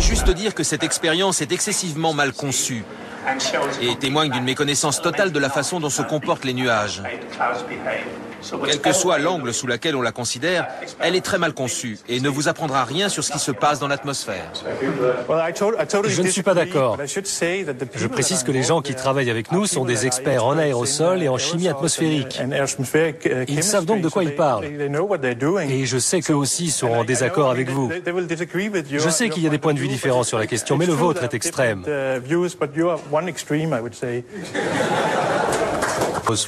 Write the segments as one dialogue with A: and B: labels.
A: juste dire que cette expérience est excessivement mal conçue et témoigne d'une méconnaissance totale de la façon dont se comportent les nuages. Quel que soit l'angle sous lequel on la considère, elle est très mal conçue et ne vous apprendra rien sur ce qui se passe dans l'atmosphère.
B: Je ne suis pas d'accord. Je précise que les gens qui travaillent avec nous sont des experts en aérosols et en chimie atmosphérique. Ils savent donc de quoi ils parlent. Et je sais qu'eux aussi seront en désaccord avec vous. Je sais qu'il y a des points de vue différents sur la question, mais le vôtre est extrême.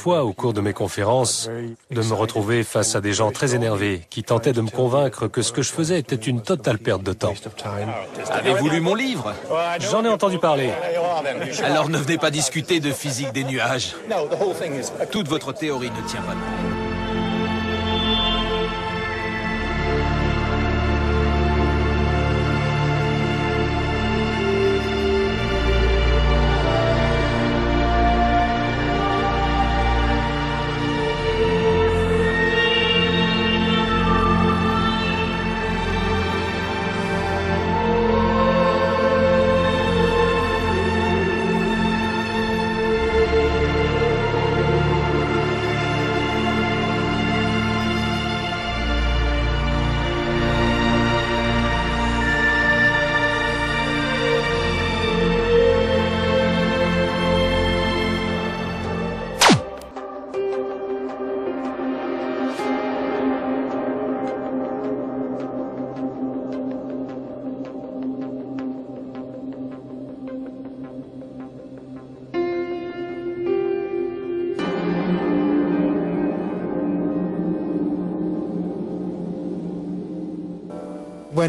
B: Fois, au cours de mes conférences, de me retrouver face à des gens très énervés qui tentaient de me convaincre que ce que je faisais était une totale perte de temps.
A: Avez-vous lu mon livre?
B: J'en ai entendu parler.
A: Alors ne venez pas discuter de physique des nuages. Toute votre théorie ne tient pas debout.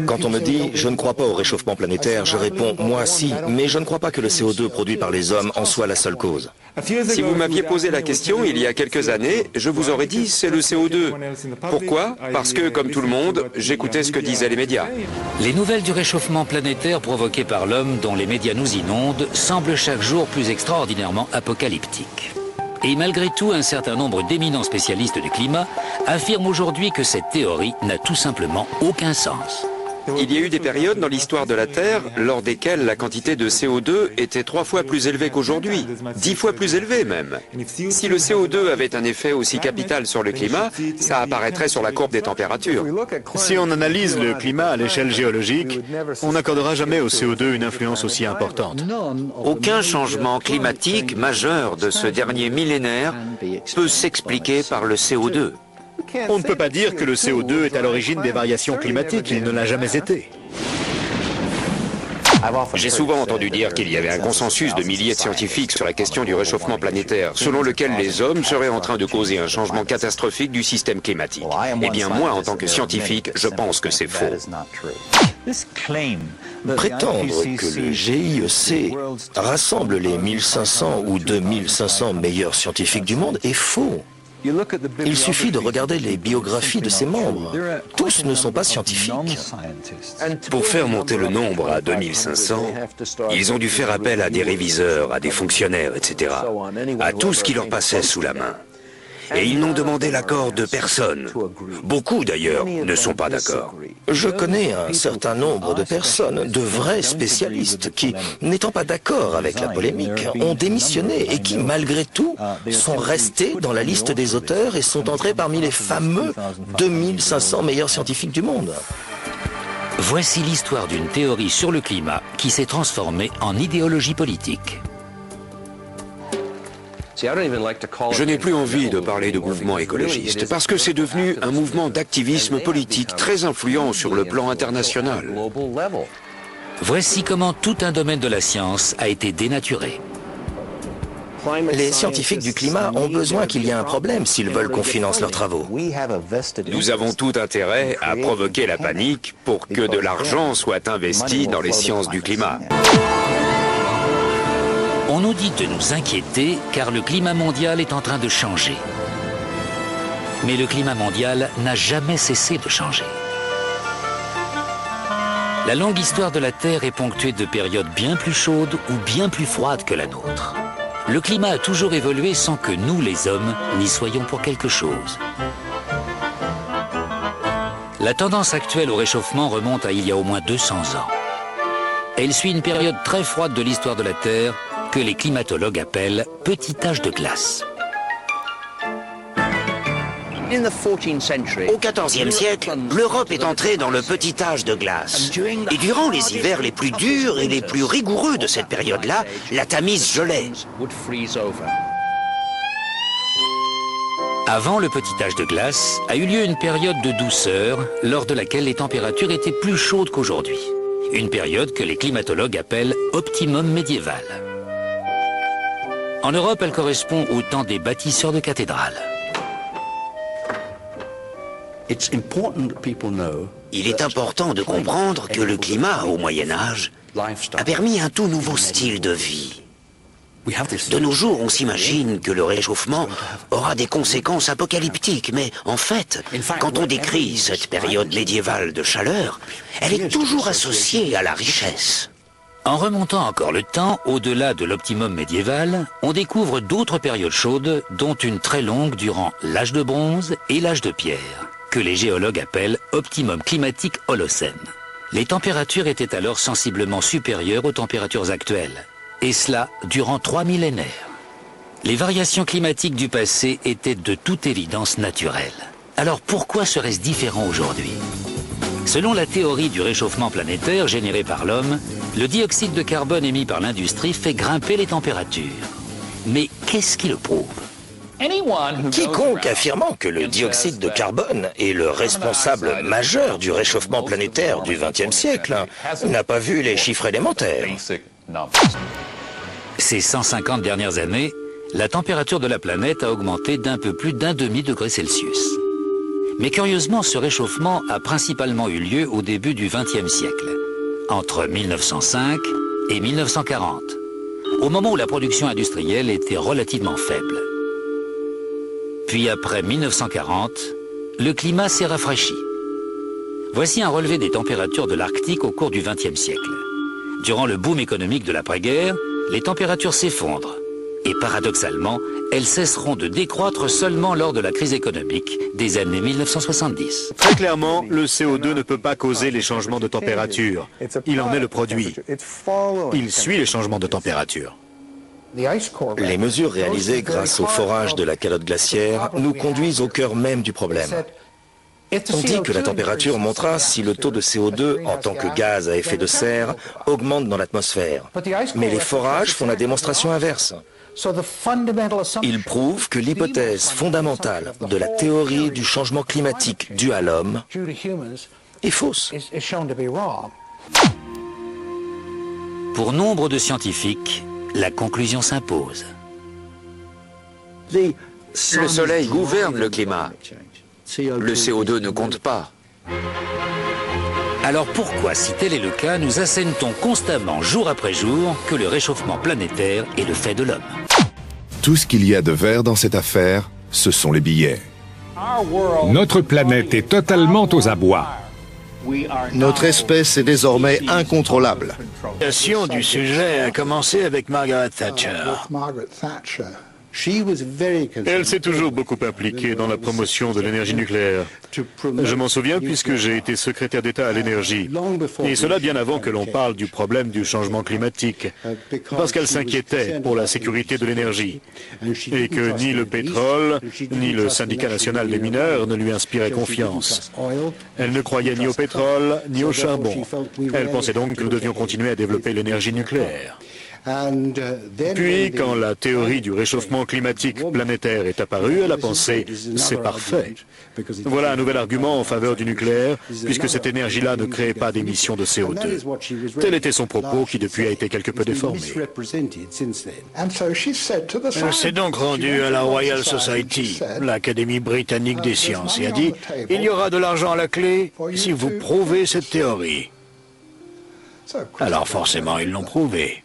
C: Quand on me dit « je ne crois pas au réchauffement planétaire », je réponds « moi si, mais je ne crois pas que le CO2 produit par les hommes en soit la seule cause ».
D: Si vous m'aviez posé la question il y a quelques années, je vous aurais dit c'est le CO2. Pourquoi? Parce que, comme tout le monde, j'écoutais ce que disaient les médias.
E: Les nouvelles du réchauffement planétaire provoqué par l'homme dont les médias nous inondent semblent chaque jour plus extraordinairement apocalyptiques. Et malgré tout, un certain nombre d'éminents spécialistes du climat affirment aujourd'hui que cette théorie n'a tout simplement aucun sens.
D: Il y a eu des périodes dans l'histoire de la Terre lors desquelles la quantité de CO2 était 3 fois plus élevée qu'aujourd'hui, 10 fois plus élevée même. Si le CO2 avait un effet aussi capital sur le climat, ça apparaîtrait sur la courbe des températures.
F: Si on analyse le climat à l'échelle géologique, on n'accordera jamais au CO2 une influence aussi importante.
G: Aucun changement climatique majeur de ce dernier millénaire peut s'expliquer par le CO2.
F: On ne peut pas dire que le CO2 est à l'origine des variations climatiques, il ne l'a jamais été.
D: J'ai souvent entendu dire qu'il y avait un consensus de milliers de scientifiques sur la question du réchauffement planétaire, selon lequel les hommes seraient en train de causer un changement catastrophique du système climatique. Eh bien moi, en tant que scientifique, je pense que c'est faux.
C: Prétendre que le GIEC rassemble les 1500 ou 2500 meilleurs scientifiques du monde est faux. Il suffit de regarder les biographies de ses membres. Tous ne sont pas scientifiques.
D: Pour faire monter le nombre à 2500, ils ont dû faire appel à des réviseurs, à des fonctionnaires, etc., à tout ce qui leur passait sous la main. Et ils n'ont demandé l'accord de personne. Beaucoup, d'ailleurs, ne sont pas d'accord.
C: Je connais un certain nombre de personnes, de vrais spécialistes, qui, n'étant pas d'accord avec la polémique, ont démissionné et qui, malgré tout, sont restés dans la liste des auteurs et sont entrés parmi les fameux 2500 meilleurs scientifiques du monde.
E: Voici l'histoire d'une théorie sur le climat qui s'est transformée en idéologie politique.
D: Je n'ai plus envie de parler de mouvement écologiste, parce que c'est devenu un mouvement d'activisme politique très influent sur le plan international.
E: Voici comment tout un domaine de la science a été dénaturé.
C: Les scientifiques du climat ont besoin qu'il y ait un problème s'ils veulent qu'on finance leurs travaux.
D: Nous avons tout intérêt à provoquer la panique pour que de l'argent soit investi dans les sciences du climat.
E: On nous dit de nous inquiéter car le climat mondial est en train de changer. Mais le climat mondial n'a jamais cessé de changer. La longue histoire de la Terre est ponctuée de périodes bien plus chaudes ou bien plus froides que la nôtre. Le climat a toujours évolué sans que nous, les hommes, n'y soyons pour quelque chose. La tendance actuelle au réchauffement remonte à il y a au moins 200 ans. Elle suit une période très froide de l'histoire de la Terre que les climatologues appellent petit âge de glace.
D: Au XIVe siècle, l'Europe est entrée dans le petit âge de glace. Et durant les hivers les plus durs et les plus rigoureux de cette période-là, la Tamise gelait.
E: Avant le petit âge de glace, a eu lieu une période de douceur, lors de laquelle les températures étaient plus chaudes qu'aujourd'hui. Une période que les climatologues appellent optimum médiéval. En Europe, elle correspond au temps des bâtisseurs de cathédrales.
D: Il est important de comprendre que le climat au Moyen-Âge a permis un tout nouveau style de vie. De nos jours, on s'imagine que le réchauffement aura des conséquences apocalyptiques, mais en fait, quand on décrit cette période médiévale de chaleur, elle est toujours associée à la richesse.
E: En remontant encore le temps, au-delà de l'optimum médiéval, on découvre d'autres périodes chaudes, dont une très longue durant l'âge de bronze et l'âge de pierre, que les géologues appellent optimum climatique Holocène. Les températures étaient alors sensiblement supérieures aux températures actuelles, et cela durant 3 millénaires. Les variations climatiques du passé étaient de toute évidence naturelles. Alors pourquoi serait-ce différent aujourd'hui? Selon la théorie du réchauffement planétaire généré par l'homme, le dioxyde de carbone émis par l'industrie fait grimper les températures. Mais qu'est-ce qui le prouve?
C: Quiconque affirmant que le dioxyde de carbone est le responsable majeur du réchauffement planétaire du XXe siècle n'a pas vu les chiffres élémentaires.
E: Ces 150 dernières années, la température de la planète a augmenté d'un peu plus d'1,5 degré Celsius. Mais curieusement, ce réchauffement a principalement eu lieu au début du XXe siècle, entre 1905 et 1940, au moment où la production industrielle était relativement faible. Puis après 1940, le climat s'est rafraîchi. Voici un relevé des températures de l'Arctique au cours du XXe siècle. Durant le boom économique de l'après-guerre, les températures s'effondrent. Et paradoxalement, elles cesseront de décroître seulement lors de la crise économique des années 1970.
F: Très clairement, le CO2 ne peut pas causer les changements de température. Il en est le produit. Il suit les changements de température.
C: Les mesures réalisées grâce au forage de la calotte glaciaire nous conduisent au cœur même du problème. On dit que la température montera si le taux de CO2 en tant que gaz à effet de serre augmente dans l'atmosphère. Mais les forages font la démonstration inverse. Ils prouvent que l'hypothèse fondamentale de la théorie du changement climatique due à l'homme est fausse.
E: Pour nombre de scientifiques, la conclusion s'impose.
G: Le soleil gouverne le climat. Le CO2 ne compte pas.
E: Alors pourquoi, si tel est le cas, nous assène-t-on constamment, jour après jour, que le réchauffement planétaire est le fait de l'homme?
H: Tout ce qu'il y a de vert dans cette affaire, ce sont les billets.
I: Notre planète est totalement aux abois.
J: Notre espèce est désormais incontrôlable.
K: La discussion du sujet a commencé avec Margaret Thatcher.
F: Elle s'est toujours beaucoup impliquée dans la promotion de l'énergie nucléaire. Je m'en souviens puisque j'ai été secrétaire d'État à l'énergie. Et cela bien avant que l'on parle du problème du changement climatique. Parce qu'elle s'inquiétait pour la sécurité de l'énergie. Et que ni le pétrole, ni le syndicat national des mineurs ne lui inspiraient confiance. Elle ne croyait ni au pétrole, ni au charbon. Elle pensait donc que nous devions continuer à développer l'énergie nucléaire. Puis, quand la théorie du réchauffement climatique planétaire est apparue, elle a pensé « c'est parfait ». Voilà un nouvel argument en faveur du nucléaire, puisque cette énergie-là ne créait pas d'émissions de CO2. Tel était son propos, qui depuis a été quelque peu déformé.
K: Elle s'est donc rendue à la Royal Society, l'Académie britannique des sciences, et a dit « il y aura de l'argent à la clé si vous prouvez cette théorie ». Alors forcément, ils l'ont prouvé.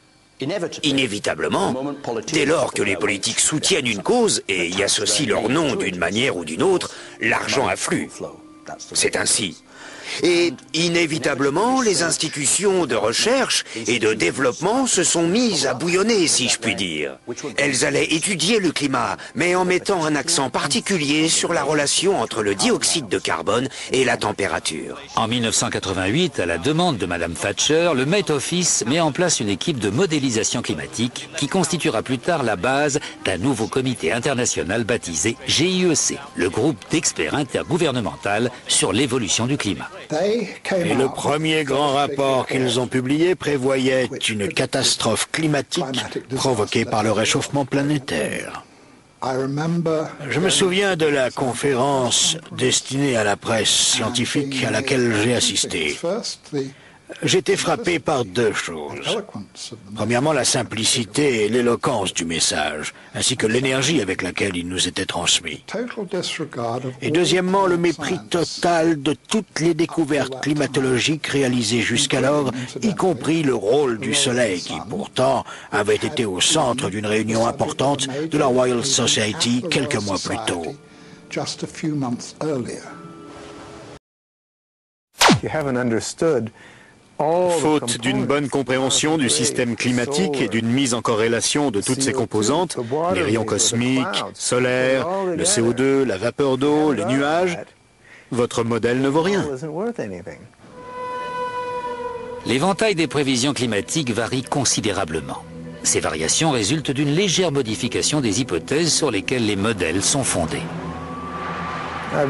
D: Inévitablement, dès lors que les politiques soutiennent une cause et y associent leur nom d'une manière ou d'une autre, l'argent afflue. C'est ainsi. Et inévitablement, les institutions de recherche et de développement se sont mises à bouillonner, si je puis dire. Elles allaient étudier le climat, mais en mettant un accent particulier sur la relation entre le dioxyde de carbone et la température.
E: En 1988, à la demande de Madame Thatcher, le Met Office met en place une équipe de modélisation climatique qui constituera plus tard la base d'un nouveau comité international baptisé GIEC, le groupe d'experts intergouvernemental sur l'évolution du climat.
K: Et le premier grand rapport qu'ils ont publié prévoyait une catastrophe climatique provoquée par le réchauffement planétaire. Je me souviens de la conférence destinée à la presse scientifique à laquelle j'ai assisté. J'étais frappé par deux choses. Premièrement, la simplicité et l'éloquence du message, ainsi que l'énergie avec laquelle il nous était transmis. Et deuxièmement, le mépris total de toutes les découvertes climatologiques réalisées jusqu'alors, y compris le rôle du Soleil, qui pourtant avait été au centre d'une réunion importante de la Royal Society quelques mois plus tôt.
F: Faute d'une bonne compréhension du système climatique et d'une mise en corrélation de toutes ses composantes, les rayons cosmiques, solaires, le CO2, la vapeur d'eau, les nuages, votre modèle ne vaut rien.
E: L'éventail des prévisions climatiques varie considérablement. Ces variations résultent d'une légère modification des hypothèses sur lesquelles les modèles sont fondés.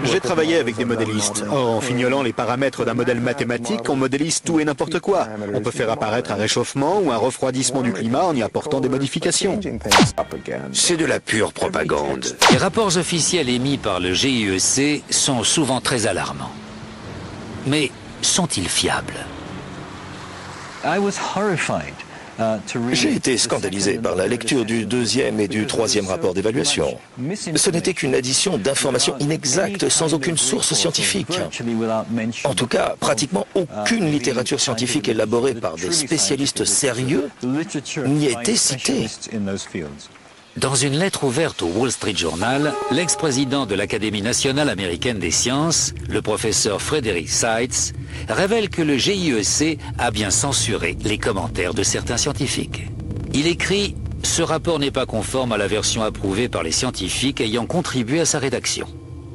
F: J'ai travaillé avec des modélistes. Or, en fignolant les paramètres d'un modèle mathématique, on modélise tout et n'importe quoi. On peut faire apparaître un réchauffement ou un refroidissement du climat en y apportant des modifications.
D: C'est de la pure propagande.
E: Les rapports officiels émis par le GIEC sont souvent très alarmants. Mais sont-ils fiables?
C: J'ai été scandalisé par la lecture du deuxième et du troisième rapport d'évaluation. Ce n'était qu'une addition d'informations inexactes, sans aucune source scientifique. En tout cas, pratiquement aucune littérature scientifique élaborée par des spécialistes sérieux n'y était citée.
E: Dans une lettre ouverte au Wall Street Journal, l'ex-président de l'Académie nationale américaine des sciences, le professeur Frederick Seitz, révèle que le GIEC a bien censuré les commentaires de certains scientifiques. Il écrit « Ce rapport n'est pas conforme à la version approuvée par les scientifiques ayant contribué à sa rédaction ».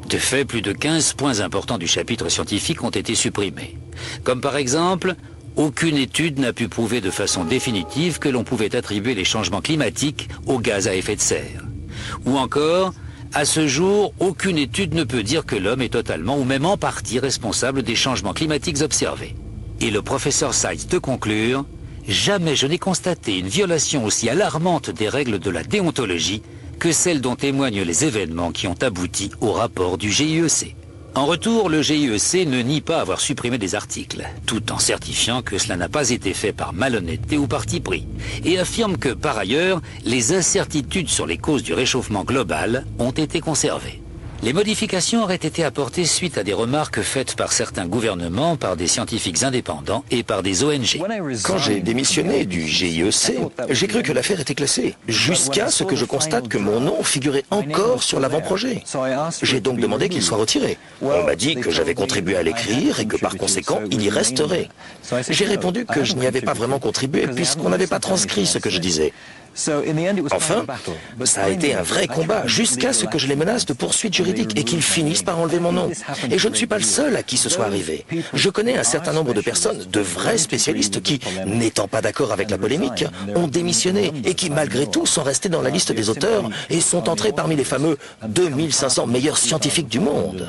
E: De fait, plus de 15 points importants du chapitre scientifique ont été supprimés. Comme par exemple, aucune étude n'a pu prouver de façon définitive que l'on pouvait attribuer les changements climatiques aux gaz à effet de serre. Ou encore, à ce jour, aucune étude ne peut dire que l'homme est totalement ou même en partie responsable des changements climatiques observés. Et le professeur Seitz de conclure, jamais je n'ai constaté une violation aussi alarmante des règles de la déontologie que celle dont témoignent les événements qui ont abouti au rapport du GIEC. En retour, le GIEC ne nie pas avoir supprimé des articles, tout en certifiant que cela n'a pas été fait par malhonnêteté ou parti pris, et affirme que, par ailleurs, les incertitudes sur les causes du réchauffement global ont été conservées. Les modifications auraient été apportées suite à des remarques faites par certains gouvernements, par des scientifiques indépendants et par des ONG.
C: Quand j'ai démissionné du GIEC, j'ai cru que l'affaire était classée, jusqu'à ce que je constate que mon nom figurait encore sur l'avant-projet. J'ai donc demandé qu'il soit retiré. On m'a dit que j'avais contribué à l'écrire et que par conséquent, il y resterait. J'ai répondu que je n'y avais pas vraiment contribué puisqu'on n'avait pas transcrit ce que je disais. Enfin, ça a été un vrai combat jusqu'à ce que je les menace de poursuites juridiques et qu'ils finissent par enlever mon nom. Et je ne suis pas le seul à qui ce soit arrivé. Je connais un certain nombre de personnes, de vrais spécialistes qui, n'étant pas d'accord avec la polémique, ont démissionné et qui, malgré tout, sont restés dans la liste des auteurs et sont entrés parmi les fameux 2500 meilleurs scientifiques du monde.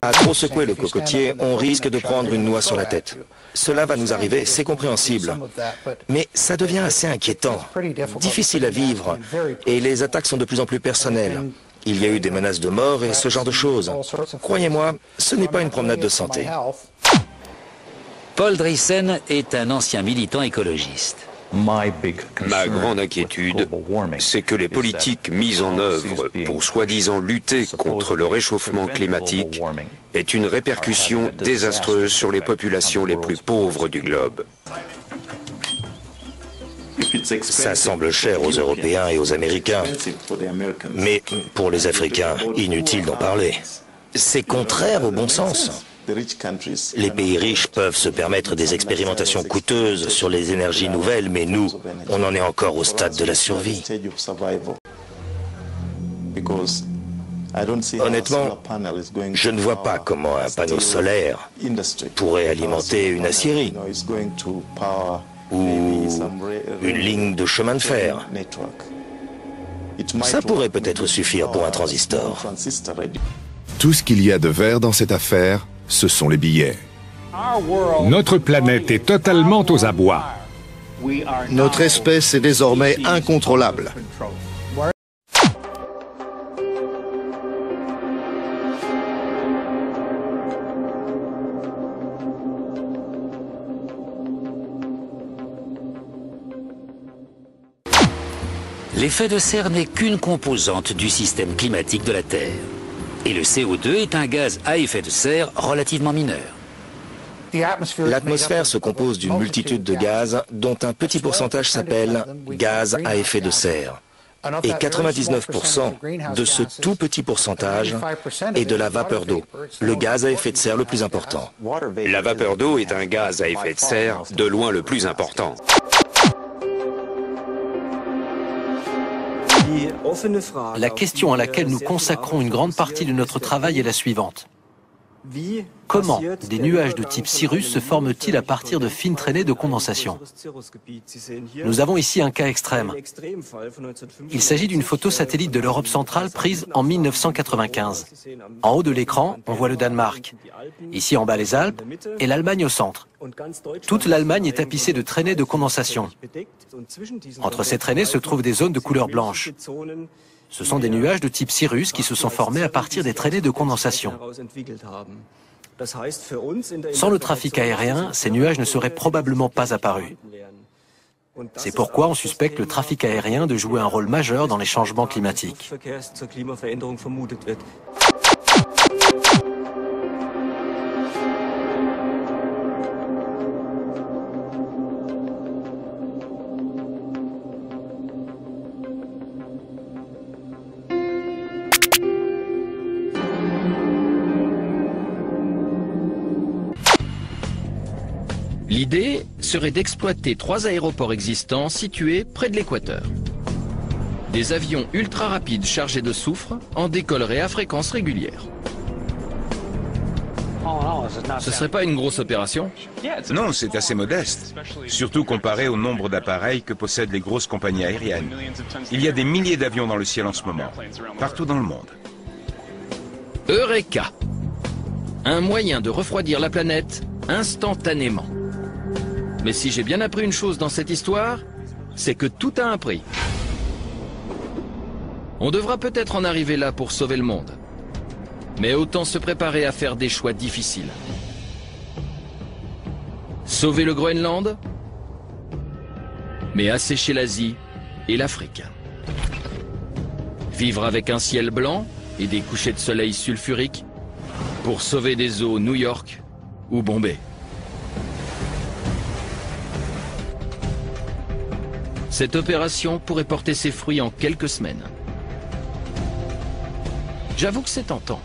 C: À trop secouer le cocotier, on risque de prendre une noix sur la tête. Cela va nous arriver, c'est compréhensible. Mais ça devient assez inquiétant, difficile à vivre, et les attaques sont de plus en plus personnelles. Il y a eu des menaces de mort et ce genre de choses. Croyez-moi, ce n'est pas une promenade de santé.
E: Paul Driessen est un ancien militant écologiste.
D: Ma grande inquiétude, c'est que les politiques mises en œuvre pour soi-disant lutter contre le réchauffement climatique aient une répercussion désastreuse sur les populations les plus pauvres du globe.
C: Ça semble cher aux Européens et aux Américains, mais pour les Africains, inutile d'en parler. C'est contraire au bon sens. Les pays riches peuvent se permettre des expérimentations coûteuses sur les énergies nouvelles, mais nous, on en est encore au stade de la survie. Honnêtement, je ne vois pas comment un panneau solaire pourrait alimenter une aciérie ou une ligne de chemin de fer. Ça pourrait peut-être suffire pour un transistor.
H: Tout ce qu'il y a de vert dans cette affaire, ce sont les billets.
I: Notre planète est totalement aux abois.
J: Notre espèce est désormais incontrôlable.
E: L'effet de serre n'est qu'une composante du système climatique de la Terre. Et le CO2 est un gaz à effet de serre relativement mineur.
C: L'atmosphère se compose d'une multitude de gaz dont un petit pourcentage s'appelle gaz à effet de serre. Et 99% de ce tout petit pourcentage est de la vapeur d'eau, le gaz à effet de serre le plus important.
D: La vapeur d'eau est un gaz à effet de serre de loin le plus important.
B: La question à laquelle nous consacrons une grande partie de notre travail est la suivante. Comment des nuages de type cirrus se forment-ils à partir de fines traînées de condensation? Nous avons ici un cas extrême. Il s'agit d'une photo satellite de l'Europe centrale prise en 1995. En haut de l'écran, on voit le Danemark. Ici en bas les Alpes et l'Allemagne au centre. Toute l'Allemagne est tapissée de traînées de condensation. Entre ces traînées se trouvent des zones de couleur blanche. Ce sont des nuages de type cirrus qui se sont formés à partir des traînées de condensation. Sans le trafic aérien, ces nuages ne seraient probablement pas apparus. C'est pourquoi on suspecte le trafic aérien de jouer un rôle majeur dans les changements climatiques.
L: L'idée serait d'exploiter 3 aéroports existants situés près de l'équateur. Des avions ultra rapides chargés de soufre en décolleraient à fréquence régulière. Ce serait pas une grosse opération?
M: Non, c'est assez modeste, surtout comparé au nombre d'appareils que possèdent les grosses compagnies aériennes. Il y a des milliers d'avions dans le ciel en ce moment, partout dans le monde.
L: Eureka! Un moyen de refroidir la planète instantanément. Mais si j'ai bien appris une chose dans cette histoire, c'est que tout a un prix. On devra peut-être en arriver là pour sauver le monde. Mais autant se préparer à faire des choix difficiles. Sauver le Groenland, mais assécher l'Asie et l'Afrique. Vivre avec un ciel blanc et des couchers de soleil sulfuriques pour sauver des eaux New York ou Bombay. Cette opération pourrait porter ses fruits en quelques semaines. J'avoue que c'est tentant.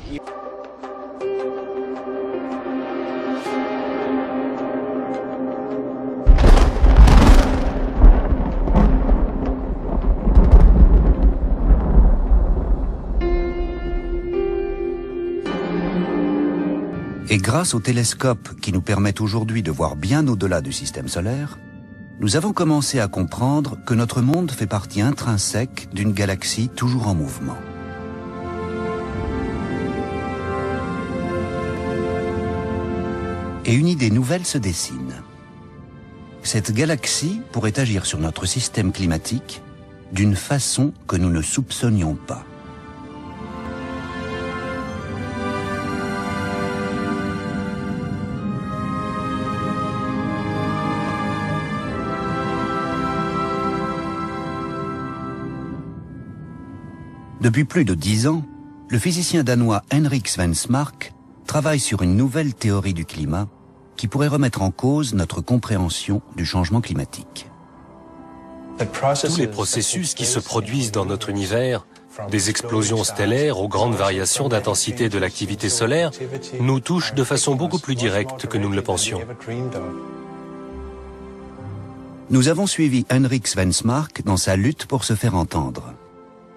N: Et grâce aux télescopes qui nous permettent aujourd'hui de voir bien au-delà du système solaire, nous avons commencé à comprendre que notre monde fait partie intrinsèque d'une galaxie toujours en mouvement. Et une idée nouvelle se dessine. Cette galaxie pourrait agir sur notre système climatique d'une façon que nous ne soupçonnions pas. Depuis plus de 10 ans, le physicien danois Henrik Svensmark travaille sur une nouvelle théorie du climat qui pourrait remettre en cause notre compréhension du changement climatique.
B: Tous les processus qui se produisent dans notre univers des explosions stellaires aux grandes variations d'intensité de l'activité solaire, nous touchent de façon beaucoup plus directe que nous ne le pensions.
N: Nous avons suivi Henrik Svensmark dans sa lutte pour se faire entendre.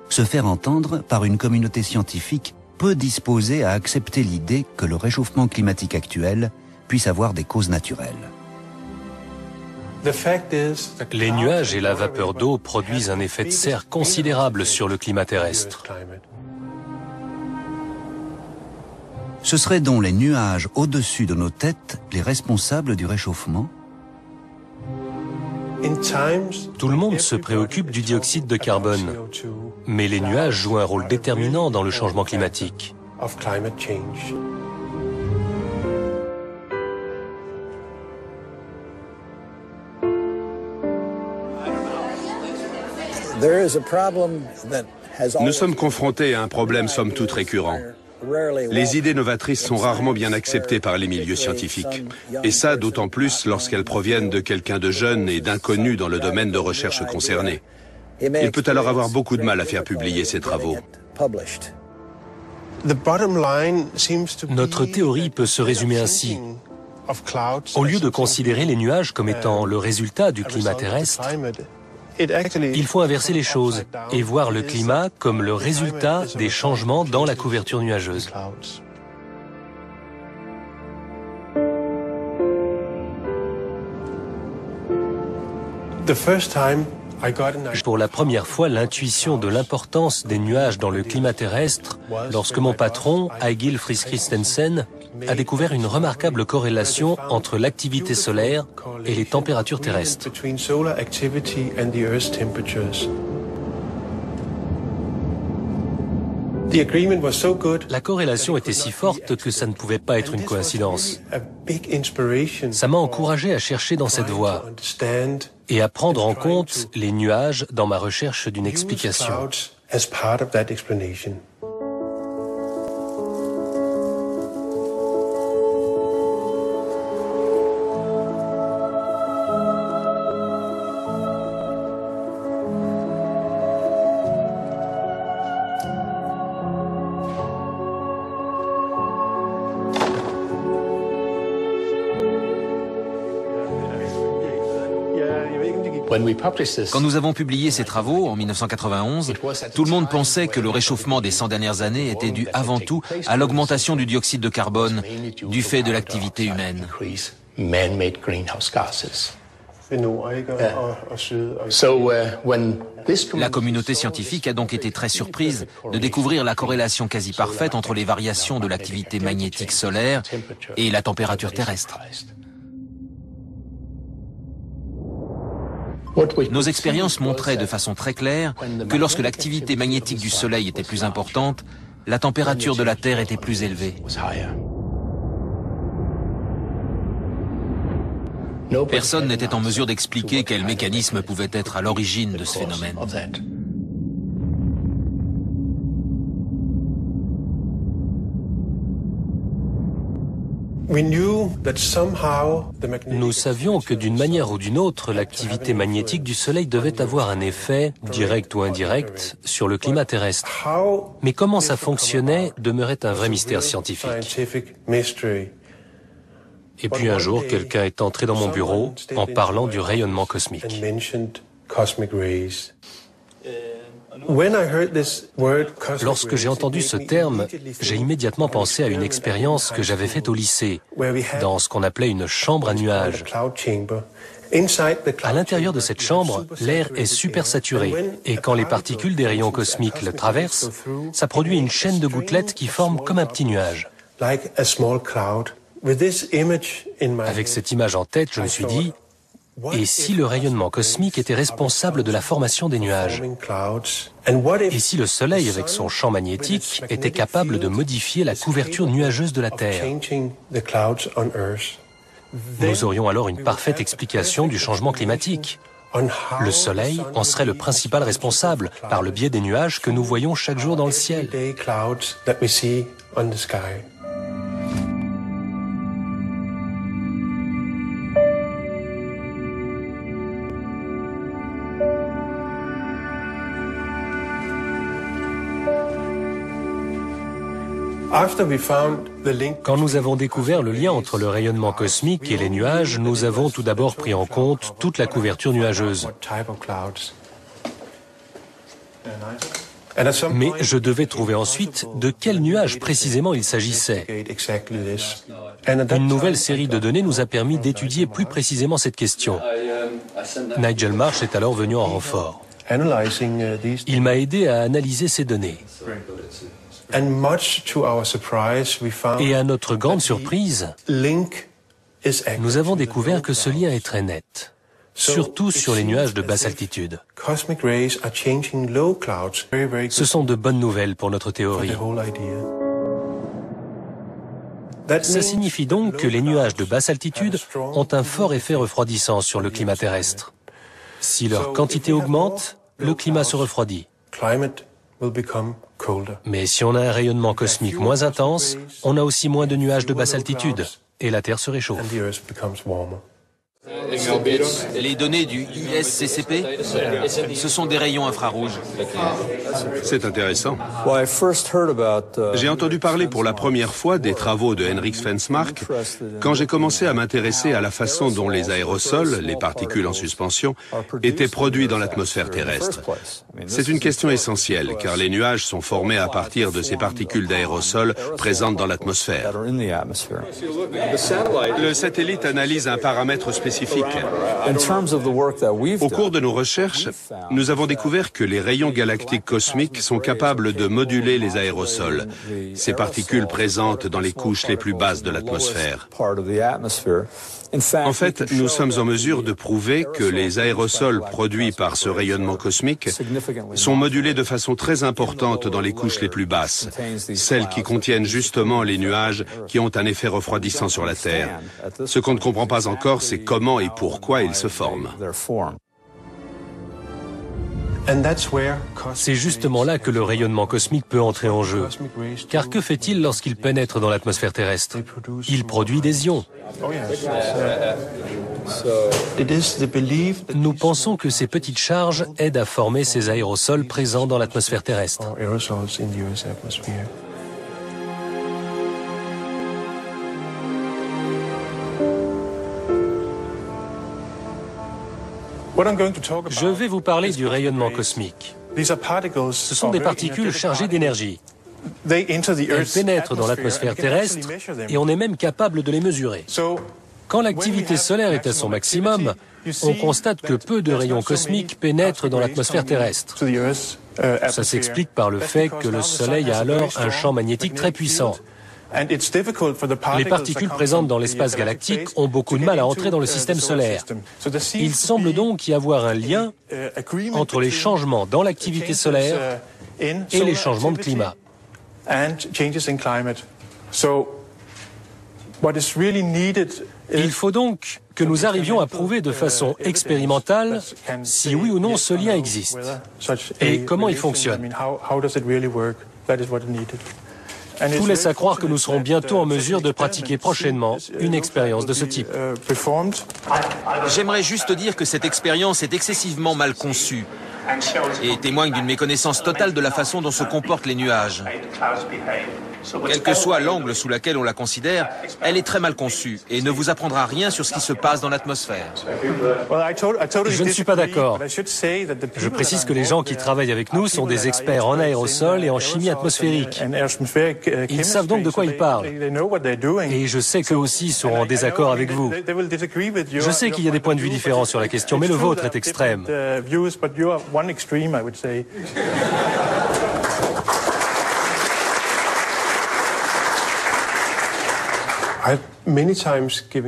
N: Se faire entendre par une communauté scientifique peu disposée à accepter l'idée que le réchauffement climatique actuel puisse avoir des causes naturelles.
B: Les nuages et la vapeur d'eau produisent un effet de serre considérable sur le climat terrestre.
N: Ce seraient donc les nuages au-dessus de nos têtes les responsables du réchauffement?
B: Tout le monde se préoccupe du dioxyde de carbone, mais les nuages jouent un rôle déterminant dans le changement climatique.
O: Nous sommes confrontés à un problème somme toute récurrent. Les idées novatrices sont rarement bien acceptées par les milieux scientifiques. Et ça, d'autant plus lorsqu'elles proviennent de quelqu'un de jeune et d'inconnu dans le domaine de recherche concerné. Il peut alors avoir beaucoup de mal à faire publier ses travaux.
B: Notre théorie peut se résumer ainsi. Au lieu de considérer les nuages comme étant le résultat du climat terrestre, il faut inverser les choses et voir le climat comme le résultat des changements dans la couverture nuageuse. Pour la première fois, l'intuition de l'importance des nuages dans le climat terrestre lorsque mon patron, Egil Friis Christensen, a découvert une remarquable corrélation entre l'activité solaire et les températures terrestres. La corrélation était si forte que ça ne pouvait pas être une coïncidence. Ça m'a encouragé à chercher dans cette voie et à prendre en compte les nuages dans ma recherche d'une explication.
A: Quand nous avons publié ces travaux en 1991, tout le monde pensait que le réchauffement des 100 dernières années était dû avant tout à l'augmentation du dioxyde de carbone du fait de l'activité humaine. La communauté scientifique a donc été très surprise de découvrir la corrélation quasi parfaite entre les variations de l'activité magnétique solaire et la température terrestre. Nos expériences montraient de façon très claire que lorsque l'activité magnétique du Soleil était plus importante, la température de la Terre était plus élevée. Personne n'était en mesure d'expliquer quel mécanisme pouvait être à l'origine de ce phénomène.
B: Nous savions que d'une manière ou d'une autre, l'activité magnétique du Soleil devait avoir un effet, direct ou indirect, sur le climat terrestre. Mais comment ça fonctionnait demeurait un vrai mystère scientifique. Et puis un jour, quelqu'un est entré dans mon bureau en parlant du rayonnement cosmique. Lorsque j'ai entendu ce terme, j'ai immédiatement pensé à une expérience que j'avais faite au lycée, dans ce qu'on appelait une chambre à nuages. À l'intérieur de cette chambre, l'air est supersaturé, et quand les particules des rayons cosmiques le traversent, ça produit une chaîne de gouttelettes qui forment comme un petit nuage. Avec cette image en tête, je me suis dit, et si le rayonnement cosmique était responsable de la formation des nuages? Et si le Soleil, avec son champ magnétique, était capable de modifier la couverture nuageuse de la Terre? Nous aurions alors une parfaite explication du changement climatique. Le Soleil en serait le principal responsable, par le biais des nuages que nous voyons chaque jour dans le ciel. Quand nous avons découvert le lien entre le rayonnement cosmique et les nuages, nous avons tout d'abord pris en compte toute la couverture nuageuse. Mais je devais trouver ensuite de quel nuage précisément il s'agissait. Une nouvelle série de données nous a permis d'étudier plus précisément cette question. Nigel Marsh est alors venu en renfort. Il m'a aidé à analyser ces données. Et à notre grande surprise, nous avons découvert que ce lien est très net. Surtout sur les nuages de basse altitude. Ce sont de bonnes nouvelles pour notre théorie. Ça signifie donc que les nuages de basse altitude ont un fort effet refroidissant sur le climat terrestre. Si leur quantité augmente, le climat se refroidit. Mais si on a un rayonnement cosmique moins intense, on a aussi moins de nuages de basse altitude, et la Terre se réchauffe.
A: Les données du ISCCP, ce sont des rayons infrarouges.
O: C'est intéressant. J'ai entendu parler pour la première fois des travaux de Henrik Svensmark quand j'ai commencé à m'intéresser à la façon dont les aérosols, les particules en suspension, étaient produits dans l'atmosphère terrestre. C'est une question essentielle car les nuages sont formés à partir de ces particules d'aérosols présentes dans l'atmosphère. Le satellite analyse un paramètre spécifique. Au cours de nos recherches, nous avons découvert que les rayons galactiques cosmiques sont capables de moduler les aérosols, ces particules présentes dans les couches les plus basses de l'atmosphère. En fait, nous sommes en mesure de prouver que les aérosols produits par ce rayonnement cosmique sont modulés de façon très importante dans les couches les plus basses, celles qui contiennent justement les nuages qui ont un effet refroidissant sur la Terre. Ce qu'on ne comprend pas encore, c'est comment et pourquoi ils se forment.
B: C'est justement là que le rayonnement cosmique peut entrer en jeu. Car que fait-il lorsqu'il pénètre dans l'atmosphère terrestre? Il produit des ions. Nous pensons que ces petites charges aident à former ces aérosols présents dans l'atmosphère terrestre. Je vais vous parler du rayonnement cosmique. Ce sont des particules chargées d'énergie. Elles pénètrent dans l'atmosphère terrestre et on est même capable de les mesurer. Quand l'activité solaire est à son maximum, on constate que peu de rayons cosmiques pénètrent dans l'atmosphère terrestre. Ça s'explique par le fait que le Soleil a alors un champ magnétique très puissant. Les particules présentes dans l'espace galactique ont beaucoup de mal à entrer dans le système solaire. Il semble donc y avoir un lien entre les changements dans l'activité solaire et les changements de climat. Il faut donc que nous arrivions à prouver de façon expérimentale si oui ou non ce lien existe et comment il fonctionne. Tout laisse à croire que nous serons bientôt en mesure de pratiquer prochainement une expérience de ce type.
A: J'aimerais juste dire que cette expérience est excessivement mal conçue et témoigne d'une méconnaissance totale de la façon dont se comportent les nuages. Quel que soit l'angle sous lequel on la considère, elle est très mal conçue et ne vous apprendra rien sur ce qui se passe dans l'atmosphère.
B: Je ne suis pas d'accord. Je précise que les gens qui travaillent avec nous sont des experts en aérosols et en chimie atmosphérique. Ils savent donc de quoi ils parlent. Et je sais qu'eux aussi seront en désaccord avec vous. Je sais qu'il y a des points de vue différents sur la question, mais le vôtre est extrême.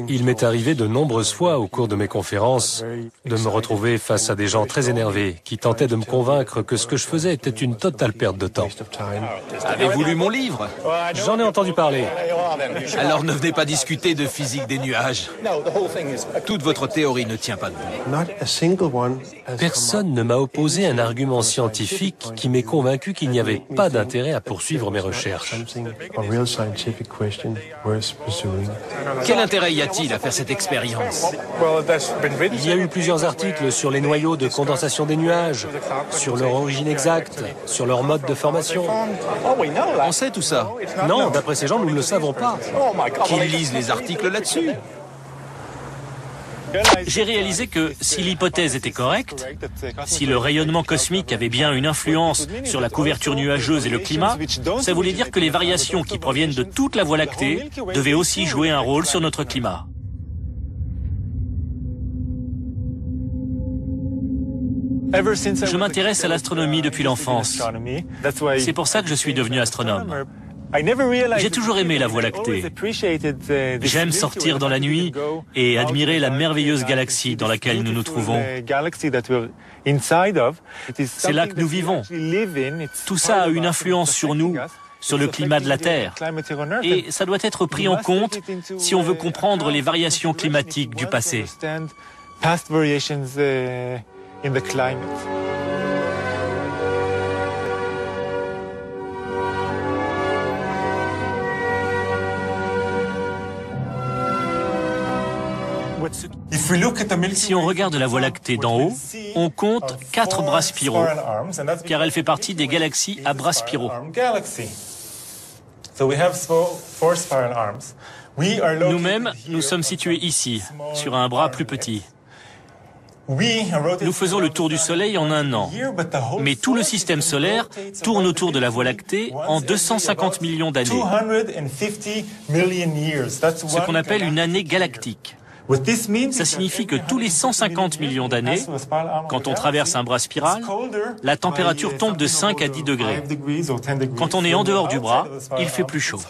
B: Il m'est arrivé de nombreuses fois au cours de mes conférences de me retrouver face à des gens très énervés qui tentaient de me convaincre que ce que je faisais était une totale perte de temps.
A: Avez-vous lu mon livre?
B: J'en ai entendu parler.
A: Alors ne venez pas discuter de physique des nuages. Toute votre théorie ne tient pas debout.
B: Personne ne m'a opposé un argument scientifique qui m'ait convaincu qu'il n'y avait pas d'intérêt à poursuivre mes recherches.
A: Quel intérêt y a-t-il à faire cette expérience?
B: Il y a eu plusieurs articles sur les noyaux de condensation des nuages, sur leur origine exacte, sur leur mode de formation.
A: On sait tout ça?
B: Non, d'après ces gens, nous ne le savons pas.
A: Qu'ils lisent les articles là-dessus.
P: J'ai réalisé que si l'hypothèse était correcte, si le rayonnement cosmique avait bien une influence sur la couverture nuageuse et le climat, ça voulait dire que les variations qui proviennent de toute la Voie lactée devaient aussi jouer un rôle sur notre climat. Je m'intéresse à l'astronomie depuis l'enfance. C'est pour ça que je suis devenu astronome. J'ai toujours aimé la Voie lactée. J'aime sortir dans la nuit et admirer la merveilleuse galaxie dans laquelle nous nous trouvons. C'est là que nous vivons. Tout ça a une influence sur nous, sur le climat de la Terre. Et ça doit être pris en compte si on veut comprendre les variations climatiques du passé. Si on regarde la Voie lactée d'en haut, on compte 4 bras spiraux, car elle fait partie des galaxies à bras spiraux. Nous-mêmes, nous sommes situés ici, sur un bras plus petit. Nous faisons le tour du Soleil en 1 an, mais tout le système solaire tourne autour de la Voie lactée en 250 millions d'années, ce qu'on appelle une année galactique. Ça signifie que tous les 150 millions d'années, quand on traverse un bras spiral, la température tombe de 5 à 10 degrés. Quand on est en dehors du bras, il fait plus chaud.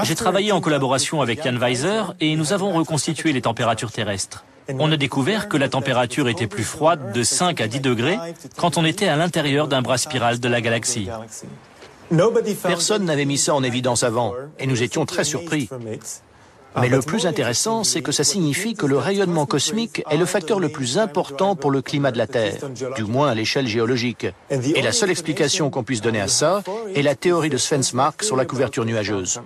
P: J'ai travaillé en collaboration avec Jan Weiser et nous avons reconstitué les températures terrestres. On a découvert que la température était plus froide de 5 à 10 degrés quand on était à l'intérieur d'un bras spiral de la galaxie.
Q: Personne n'avait mis ça en évidence avant, et nous étions très surpris. Mais le plus intéressant, c'est que ça signifie que le rayonnement cosmique est le facteur le plus important pour le climat de la Terre, du moins à l'échelle géologique. Et la seule explication qu'on puisse donner à ça est la théorie de Svensmark sur la couverture nuageuse.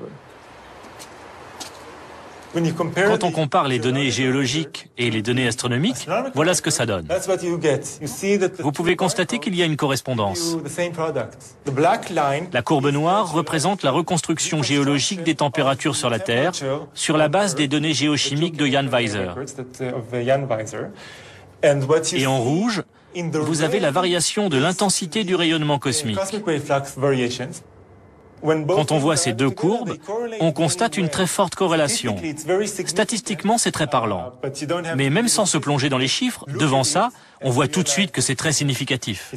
P: Quand on compare les données géologiques et les données astronomiques, voilà ce que ça donne. Vous pouvez constater qu'il y a une correspondance. La courbe noire représente la reconstruction géologique des températures sur la Terre sur la base des données géochimiques de Jan Weiser. Et en rouge, vous avez la variation de l'intensité du rayonnement cosmique. Quand on voit ces deux courbes, on constate une très forte corrélation. Statistiquement, c'est très parlant. Mais même sans se plonger dans les chiffres, devant ça, on voit tout de suite que c'est très significatif.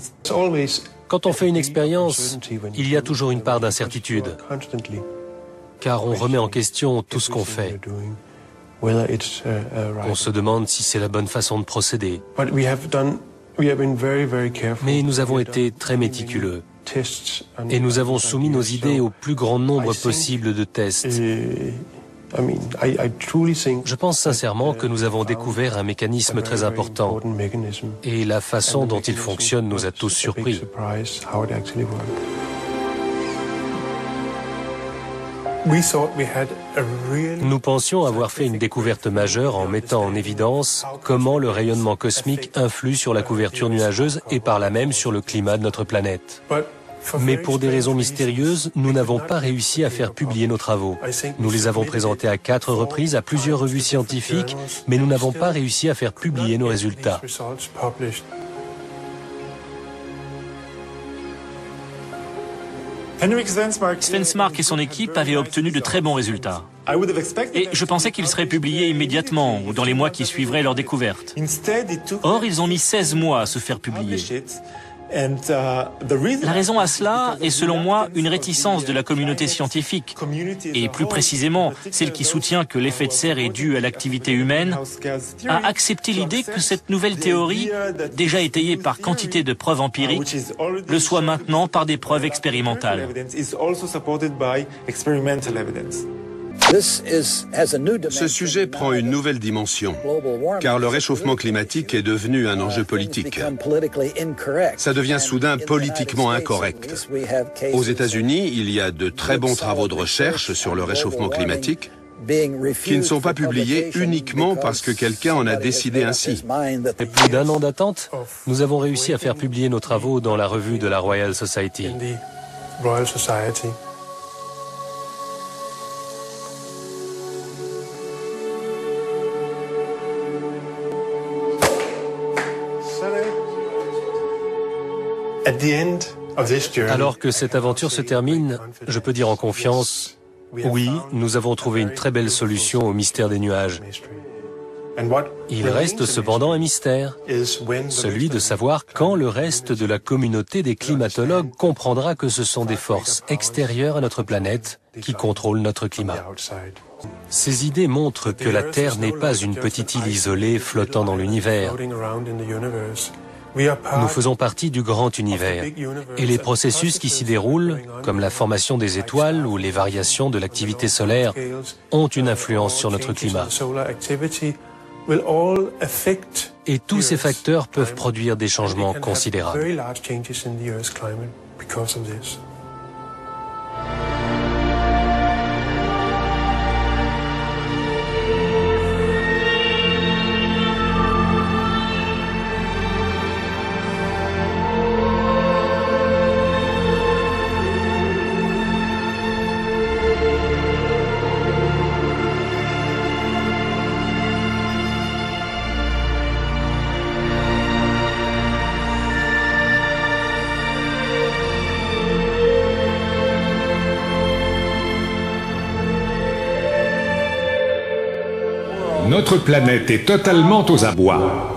B: Quand on fait une expérience, il y a toujours une part d'incertitude, car on remet en question tout ce qu'on fait. On se demande si c'est la bonne façon de procéder. Mais nous avons été très méticuleux. Et nous avons soumis nos idées au plus grand nombre possible de tests. Je pense sincèrement que nous avons découvert un mécanisme très important. Et la façon dont il fonctionne nous a tous surpris. Nous pensions avoir fait une découverte majeure en mettant en évidence comment le rayonnement cosmique influe sur la couverture nuageuse et par là même sur le climat de notre planète. Mais pour des raisons mystérieuses, nous n'avons pas réussi à faire publier nos travaux. Nous les avons présentés à 4 reprises à plusieurs revues scientifiques, mais nous n'avons pas réussi à faire publier nos résultats.
P: Svensmark et son équipe avaient obtenu de très bons résultats. Et je pensais qu'ils seraient publiés immédiatement ou dans les mois qui suivraient leur découverte. Or, ils ont mis 16 mois à se faire publier. La raison à cela est selon moi une réticence de la communauté scientifique, et plus précisément celle qui soutient que l'effet de serre est dû à l'activité humaine, à accepter l'idée que cette nouvelle théorie, déjà étayée par quantité de preuves empiriques, le soit maintenant par des preuves expérimentales.
O: Ce sujet prend une nouvelle dimension, car le réchauffement climatique est devenu un enjeu politique. Ça devient soudain politiquement incorrect. Aux États-Unis, il y a de très bons travaux de recherche sur le réchauffement climatique qui ne sont pas publiés uniquement parce que quelqu'un en a décidé ainsi.
B: Après plus d'1 an d'attente, nous avons réussi à faire publier nos travaux dans la revue de la Royal Society. Alors que cette aventure se termine, je peux dire en confiance, oui, nous avons trouvé une très belle solution au mystère des nuages. Il reste cependant un mystère, celui de savoir quand le reste de la communauté des climatologues comprendra que ce sont des forces extérieures à notre planète qui contrôlent notre climat. Ces idées montrent que la Terre n'est pas une petite île isolée flottant dans l'univers. Nous faisons partie du grand univers, et les processus qui s'y déroulent, comme la formation des étoiles ou les variations de l'activité solaire, ont une influence sur notre climat. Et tous ces facteurs peuvent produire des changements considérables.
I: Notre planète est totalement aux abois.